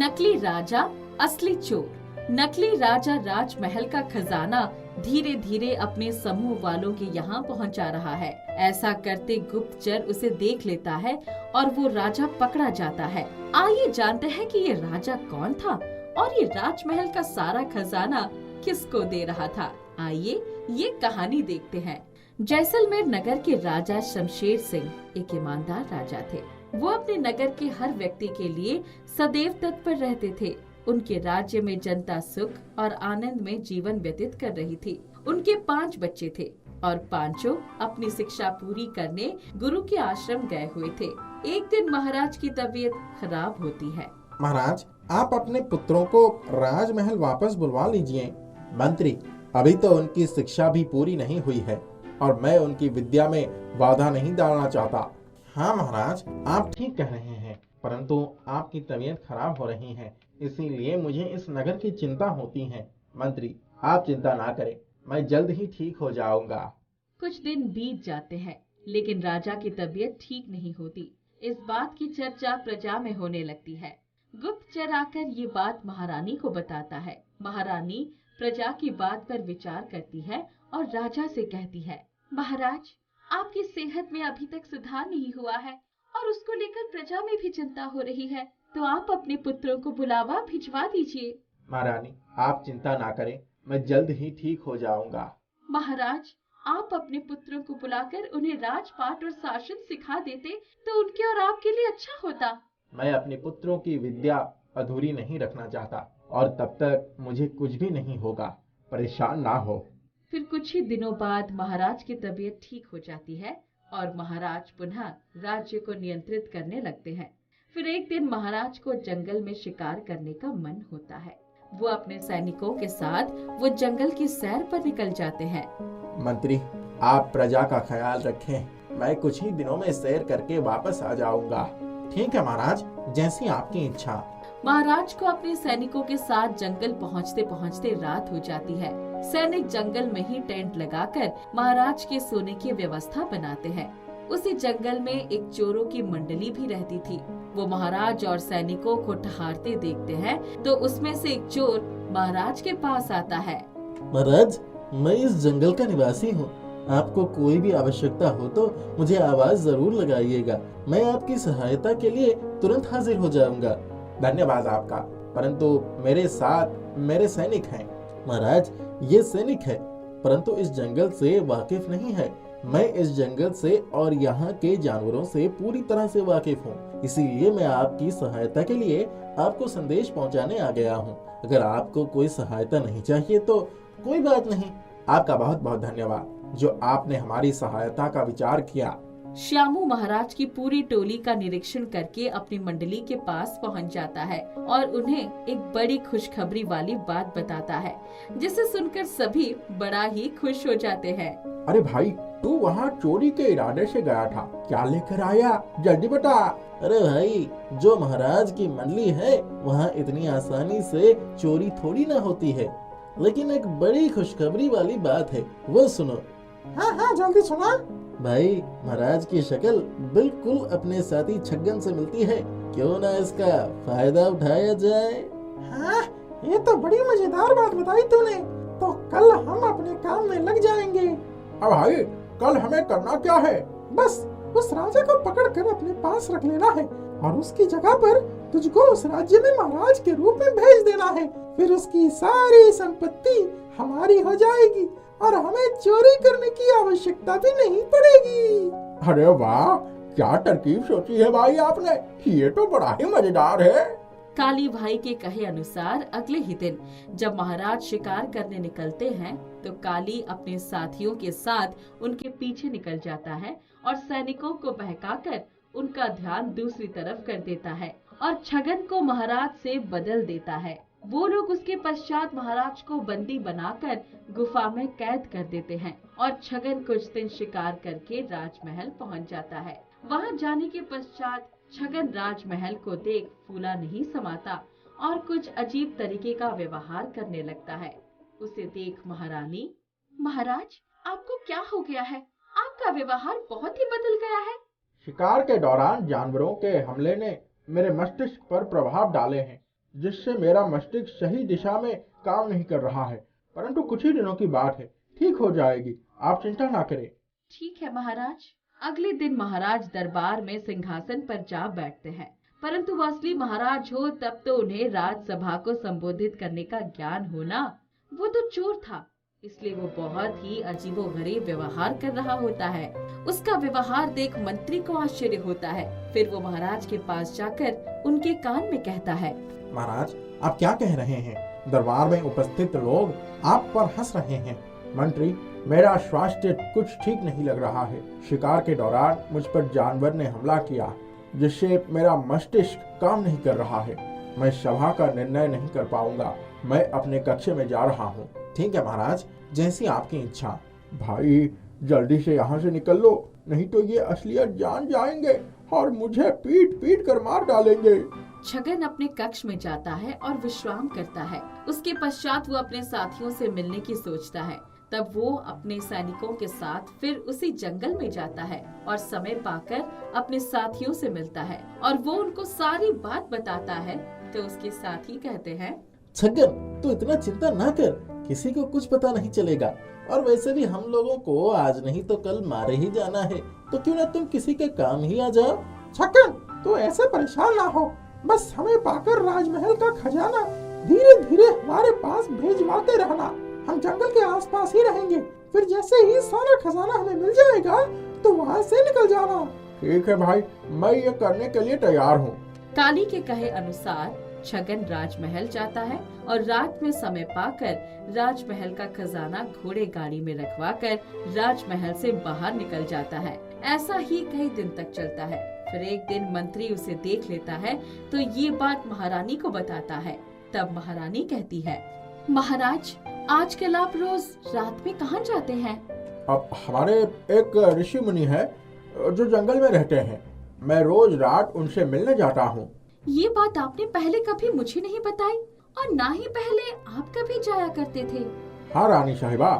नकली राजा असली चोर। नकली राजा राजमहल का खजाना धीरे धीरे अपने समूह वालों के यहाँ पहुँचा रहा है। ऐसा करते गुप्तचर उसे देख लेता है और वो राजा पकड़ा जाता है। आइए जानते हैं कि ये राजा कौन था और ये राजमहल का सारा खजाना किसको दे रहा था। आइए ये कहानी देखते हैं। जैसलमेर नगर के राजा शमशेर सिंह एक ईमानदार राजा थे। वो अपने नगर के हर व्यक्ति के लिए सदैव तत्पर रहते थे। उनके राज्य में जनता सुख और आनंद में जीवन व्यतीत कर रही थी। उनके 5 बच्चे थे और पांचों अपनी शिक्षा पूरी करने गुरु के आश्रम गए हुए थे। एक दिन महाराज की तबीयत खराब होती है। महाराज, आप अपने पुत्रों को राजमहल वापस बुलवा लीजिए। मंत्री, अभी तो उनकी शिक्षा भी पूरी नहीं हुई है और मैं उनकी विद्या में बाधा नहीं डालना चाहता। हाँ महाराज, आप ठीक कह रहे हैं, परंतु आपकी तबीयत खराब हो रही है, इसीलिए मुझे इस नगर की चिंता होती है। मंत्री, आप चिंता ना करें, मैं जल्द ही ठीक हो जाऊंगा। कुछ दिन बीत जाते हैं, लेकिन राजा की तबीयत ठीक नहीं होती। इस बात की चर्चा प्रजा में होने लगती है। गुप्तचर आकर ये बात महारानी को बताता है। महारानी प्रजा की बात पर विचार करती है और राजा से कहती है, महाराज, आपकी सेहत में अभी तक सुधार नहीं हुआ है और उसको लेकर प्रजा में भी चिंता हो रही है, तो आप अपने पुत्रों को बुलावा भिजवा दीजिए। महारानी, आप चिंता ना करें, मैं जल्द ही ठीक हो जाऊंगा। महाराज, आप अपने पुत्रों को बुलाकर उन्हें राजपाट और शासन सिखा देते तो उनके और आपके लिए अच्छा होता। मैं अपने पुत्रों की विद्या अधूरी नहीं रखना चाहता और तब तक मुझे कुछ भी नहीं होगा, परेशान ना हो। फिर कुछ ही दिनों बाद महाराज की तबीयत ठीक हो जाती है और महाराज पुनः राज्य को नियंत्रित करने लगते हैं। फिर एक दिन महाराज को जंगल में शिकार करने का मन होता है। वो अपने सैनिकों के साथ वो जंगल की सैर पर निकल जाते हैं। मंत्री, आप प्रजा का ख्याल रखें, मैं कुछ ही दिनों में सैर करके वापस आ जाऊंगा। ठीक है महाराज, जैसी आपकी इच्छा। महाराज को अपने सैनिकों के साथ जंगल पहुंचते पहुंचते रात हो जाती है। सैनिक जंगल में ही टेंट लगाकर महाराज के सोने की व्यवस्था बनाते हैं। उसी जंगल में एक चोरों की मंडली भी रहती थी। वो महाराज और सैनिकों को ठहारते देखते हैं तो उसमें से एक चोर महाराज के पास आता है। महाराज, मैं इस जंगल का निवासी हूँ। आपको कोई भी आवश्यकता हो तो मुझे आवाज जरूर लगाइएगा। मैं आपकी सहायता के लिए तुरंत हाजिर हो जाऊंगा। धन्यवाद आपका, परंतु मेरे साथ मेरे सैनिक हैं। महाराज, ये सैनिक है, परंतु इस जंगल से वाकिफ नहीं है। मैं इस जंगल से और यहाँ के जानवरों से पूरी तरह से वाकिफ हूँ, इसीलिए मैं आपकी सहायता के लिए आपको संदेश पहुँचाने आ गया हूँ। अगर आपको कोई सहायता नहीं चाहिए तो कोई बात नहीं। आपका बहुत बहुत धन्यवाद जो आपने हमारी सहायता का विचार किया। श्यामू महाराज की पूरी टोली का निरीक्षण करके अपनी मंडली के पास पहुंच जाता है और उन्हें एक बड़ी खुशखबरी वाली बात बताता है, जिसे सुनकर सभी बड़ा ही खुश हो जाते हैं। अरे भाई, तू वहाँ चोरी के इरादे से गया था, क्या लेकर आया? जल्दी बता। अरे भाई, जो महाराज की मंडली है वहाँ इतनी आसानी से चोरी थोड़ी ना होती है, लेकिन एक बड़ी खुशखबरी वाली बात है, वो सुनो। हाँ, जल्दी सुना। भाई, महाराज की शक्ल बिल्कुल अपने साथी छगन से मिलती है, क्यों ना इसका फायदा उठाया जाए। हाँ, ये तो बड़ी मजेदार बात बताई तूने। तो कल हम अपने काम में लग जाएंगे। अब भाई, कल हमें करना क्या है? बस उस राजा को पकड़कर अपने पास रख लेना है और उसकी जगह पर तुझको उस राज्य में महाराज के रूप में भेज देना है। फिर उसकी सारी संपत्ति हमारी हो जाएगी और हमें चोरी करने की आवश्यकता भी नहीं पड़ेगी। अरे वाह, क्या तरकीब सोची है भाई आपने, ये तो बड़ा ही मजेदार है। काली भाई के कहे अनुसार अगले ही दिन जब महाराज शिकार करने निकलते हैं तो काली अपने साथियों के साथ उनके पीछे निकल जाता है और सैनिकों को बहकाकर उनका ध्यान दूसरी तरफ कर देता है और छगन को महाराज से बदल देता है। वो लोग उसके पश्चात महाराज को बंदी बनाकर गुफा में कैद कर देते हैं और छगन कुछ दिन शिकार करके राजमहल पहुंच जाता है। वहां जाने के पश्चात छगन राजमहल को देख फूला नहीं समाता और कुछ अजीब तरीके का व्यवहार करने लगता है। उसे देख महारानी, महाराज, आपको क्या हो गया है? आपका व्यवहार बहुत ही बदल गया है। शिकार के दौरान जानवरों के हमले ने मेरे मस्तिष्क पर प्रभाव डाले हैं। जिससे मेरा मस्तिष्क सही दिशा में काम नहीं कर रहा है, परंतु कुछ ही दिनों की बात है, ठीक हो जाएगी, आप चिंता ना करें। ठीक है महाराज। अगले दिन महाराज दरबार में सिंहासन पर जा बैठते हैं, परंतु वो असली महाराज हो तब तो उन्हें राजसभा को संबोधित करने का ज्ञान होना। वो तो चोर था, इसलिए वो बहुत ही अजीबोगरीब व्यवहार कर रहा होता है। उसका व्यवहार देख मंत्री को आश्चर्य होता है। फिर वो महाराज के पास जाकर उनके कान में कहता है, महाराज, आप क्या कह रहे हैं? दरबार में उपस्थित लोग आप पर हंस रहे हैं। मंत्री, मेरा स्वास्थ्य कुछ ठीक नहीं लग रहा है। शिकार के दौरान मुझ पर जानवर ने हमला किया, जिससे मेरा मस्तिष्क काम नहीं कर रहा है। मैं सभा का निर्णय नहीं कर पाऊंगा। मैं अपने कक्ष में जा रहा हूँ। ठीक है महाराज, जैसी आपकी इच्छा। भाई, जल्दी से यहाँ से निकल लो, नहीं तो ये असलियत जान जाएंगे और मुझे पीट पीट कर मार डालेंगे। छगन अपने कक्ष में जाता है और विश्राम करता है। उसके पश्चात वो अपने साथियों से मिलने की सोचता है। तब वो अपने सैनिकों के साथ फिर उसी जंगल में जाता है और समय पाकर अपने साथियों से मिलता है और वो उनको सारी बात बताता है। तो उसके साथी कहते हैं, छगन, तू इतना चिंता ना कर, किसी को कुछ पता नहीं चलेगा। और वैसे भी हम लोगों को आज नहीं तो कल मारे ही जाना है, तो क्यों ना तुम किसी के काम ही आ जाओ। छक्कन, तू ऐसे परेशान ना हो। बस हमें पाकर राजमहल का खजाना धीरे धीरे हमारे पास भेजवाते रहना। हम जंगल के आसपास ही रहेंगे। फिर जैसे ही सारा खजाना हमें मिल जाएगा तो वहाँ से निकल जाना। ठीक है भाई, मैं ये करने के लिए तैयार हूँ। काली के कहे अनुसार छगन राजमहल जाता है और रात में समय पाकर राजमहल का खजाना घोड़े गाड़ी में रखवाकर राजमहल से बाहर निकल जाता है। ऐसा ही कई दिन तक चलता है। फिर एक दिन मंत्री उसे देख लेता है तो ये बात महारानी को बताता है। तब महारानी कहती है, महाराज, आजकल आप रोज रात में कहाँ जाते हैं? अब हमारे एक ऋषि मुनि है जो जंगल में रहते हैं। मैं रोज रात उनसे मिलने जाता हूँ। ये बात आपने पहले कभी मुझे नहीं बताई और ना ही पहले आप कभी जाया करते थे। हाँ रानी साहिबा,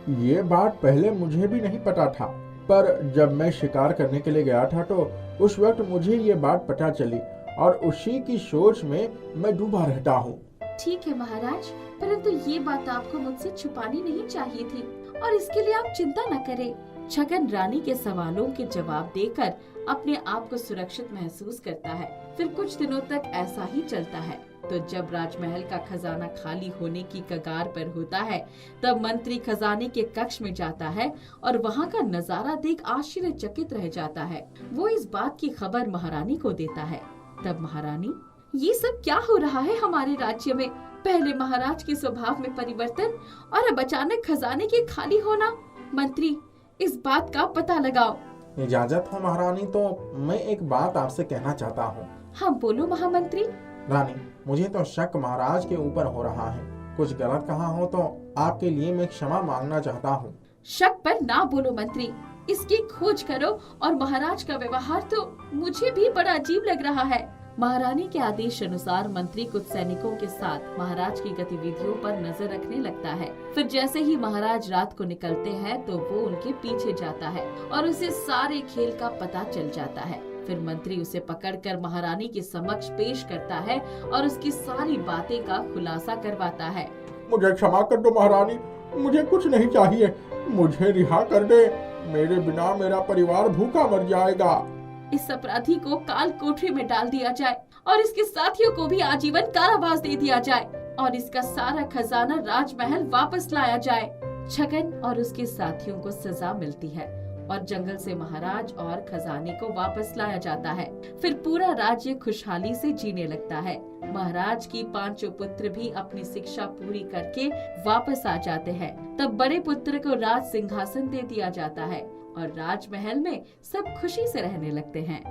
ये बात पहले मुझे भी नहीं पता था, पर जब मैं शिकार करने के लिए गया था तो उस वक्त मुझे ये बात पता चली और उसी की सोच में मैं डूबा रहता हूँ। ठीक है महाराज, परंतु ये बात आपको मुझसे छुपानी नहीं चाहिए थी और इसके लिए आप चिंता न करें। छगन रानी के सवालों के जवाब देकर अपने आप को सुरक्षित महसूस करता है। फिर कुछ दिनों तक ऐसा ही चलता है। तो जब राजमहल का खजाना खाली होने की कगार पर होता है, तब मंत्री खजाने के कक्ष में जाता है और वहाँ का नजारा देख आश्चर्यचकित रह जाता है। वो इस बात की खबर महारानी को देता है। तब महारानी, ये सब क्या हो रहा है हमारे राज्य में? पहले महाराज के स्वभाव में परिवर्तन और अब अचानक खजाने के खाली होना। मंत्री, इस बात का पता लगाओ। इजाजत हो महारानी, तो मैं एक बात आपसे कहना चाहता हूँ। हाँ बोलो महामंत्री। रानी, मुझे तो शक महाराज के ऊपर हो रहा है। कुछ गलत कहा हो तो आपके लिए मैं क्षमा मांगना चाहता हूँ। शक पर ना बोलो मंत्री, इसकी खोज करो। और महाराज का व्यवहार तो मुझे भी बड़ा अजीब लग रहा है। महारानी के आदेश अनुसार मंत्री कुछ सैनिकों के साथ महाराज की गतिविधियों पर नजर रखने लगता है। फिर जैसे ही महाराज रात को निकलते हैं तो वो उनके पीछे जाता है और उसे सारे खेल का पता चल जाता है। फिर मंत्री उसे पकड़कर महारानी के समक्ष पेश करता है और उसकी सारी बातें का खुलासा करवाता है। मुझे क्षमा कर दो महारानी, मुझे कुछ नहीं चाहिए। मुझे रिहा कर दे, मेरे बिना मेरा परिवार भूखा मर जाएगा। इस अपराधी को काल कोठरी में डाल दिया जाए और इसके साथियों को भी आजीवन कारावास दे दिया जाए और इसका सारा खजाना राजमहल वापस लाया जाए। छगन और उसके साथियों को सजा मिलती है और जंगल से महाराज और खजाने को वापस लाया जाता है। फिर पूरा राज्य खुशहाली से जीने लगता है। महाराज की पांचों पुत्र भी अपनी शिक्षा पूरी करके वापस आ जाते हैं। तब बड़े पुत्र को राज सिंहासन दे दिया जाता है और राजमहल में सब खुशी से रहने लगते हैं।